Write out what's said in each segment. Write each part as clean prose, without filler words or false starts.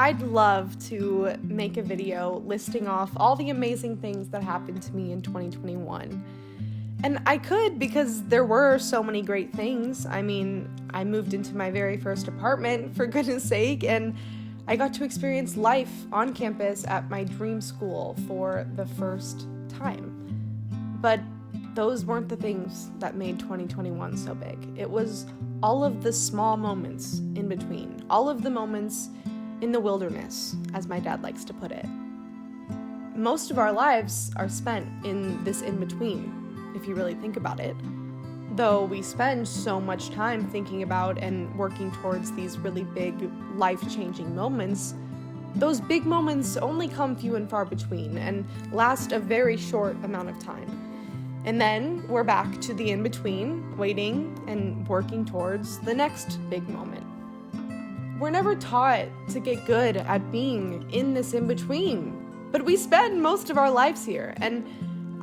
I'd love to make a video listing off all the amazing things that happened to me in 2021. And I could because there were so many great things. I mean, I moved into my very first apartment, for goodness sake, and I got to experience life on campus at my dream school for the first time. But those weren't the things that made 2021 so big. It was all of the small moments in between, all of the moments in the wilderness, as my dad likes to put it. Most of our lives are spent in this in-between, if you really think about it. Though we spend so much time thinking about and working towards these really big, life-changing moments, those big moments only come few and far between and last a very short amount of time. And then we're back to the in-between, waiting and working towards the next big moment. We're never taught to get good at being in this in-between, but we spend most of our lives here, and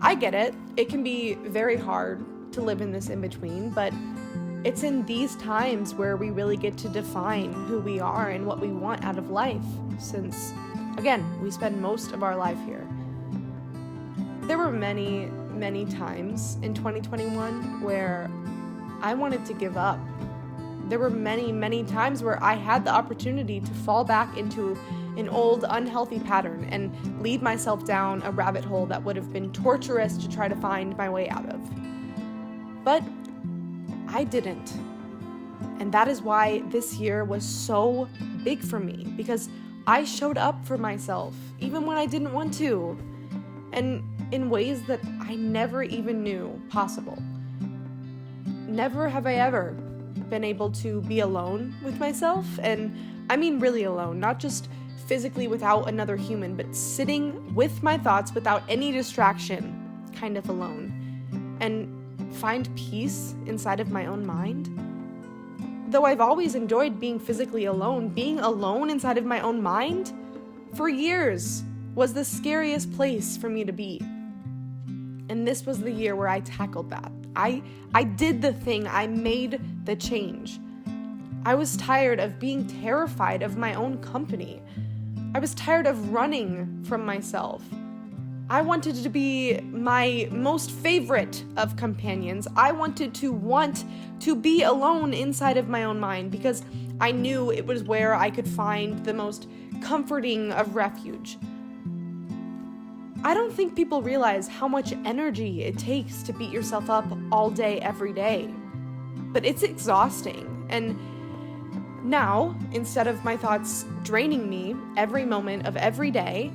I get it. It can be very hard to live in this in-between, but it's in these times where we really get to define who we are and what we want out of life, since, again, we spend most of our life here. There were many times in 2021 where I wanted to give up. There were many times where I had the opportunity to fall back into an old, unhealthy pattern and lead myself down a rabbit hole that would have been torturous to try to find my way out of. But I didn't. And that is why this year was so big for me, because I showed up for myself, even when I didn't want to, and in ways that I never even knew possible. Never have I ever been able to be alone with myself, and I mean really alone, not just physically without another human, but sitting with my thoughts without any distraction, kind of alone, and find peace inside of my own mind. Though I've always enjoyed being physically alone, being alone inside of my own mind for years was the scariest place for me to be. And this was the year where I tackled that. I did the thing. I made the change. I was tired of being terrified of my own company. I was tired of running from myself. I wanted to be my most favorite of companions. I wanted to want to be alone inside of my own mind because I knew it was where I could find the most comforting of refuge. I don't think people realize how much energy it takes to beat yourself up all day, every day. But it's exhausting. And now, instead of my thoughts draining me every moment of every day,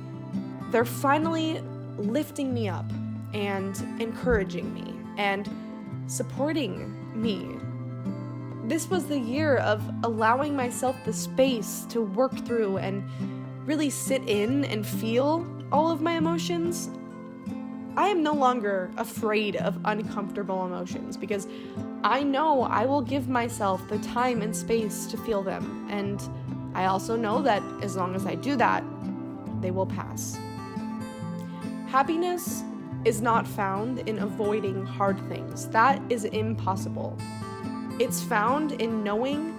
they're finally lifting me up and encouraging me and supporting me. This was the year of allowing myself the space to work through and really sit in and feel all of my emotions. I am no longer afraid of uncomfortable emotions because I know I will give myself the time and space to feel them, and I also know that as long as I do that, they will pass. Happiness is not found in avoiding hard things. That is impossible. It's found in knowing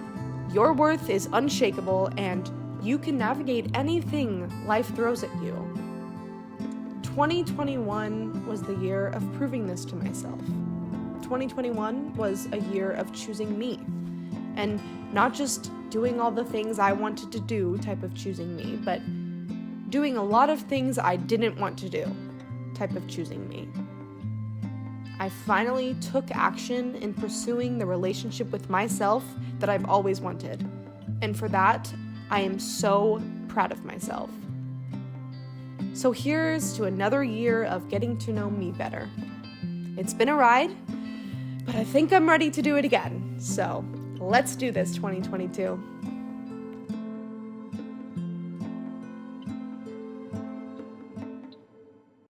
your worth is unshakable and you can navigate anything life throws at you. 2021 was the year of proving this to myself. 2021 was a year of choosing me, and not just doing all the things I wanted to do type of choosing me, but doing a lot of things I didn't want to do type of choosing me. I finally took action in pursuing the relationship with myself that I've always wanted, and for that, I am so proud of myself. So here's to another year of getting to know me better. It's been a ride, but I think I'm ready to do it again. So let's do this, 2022.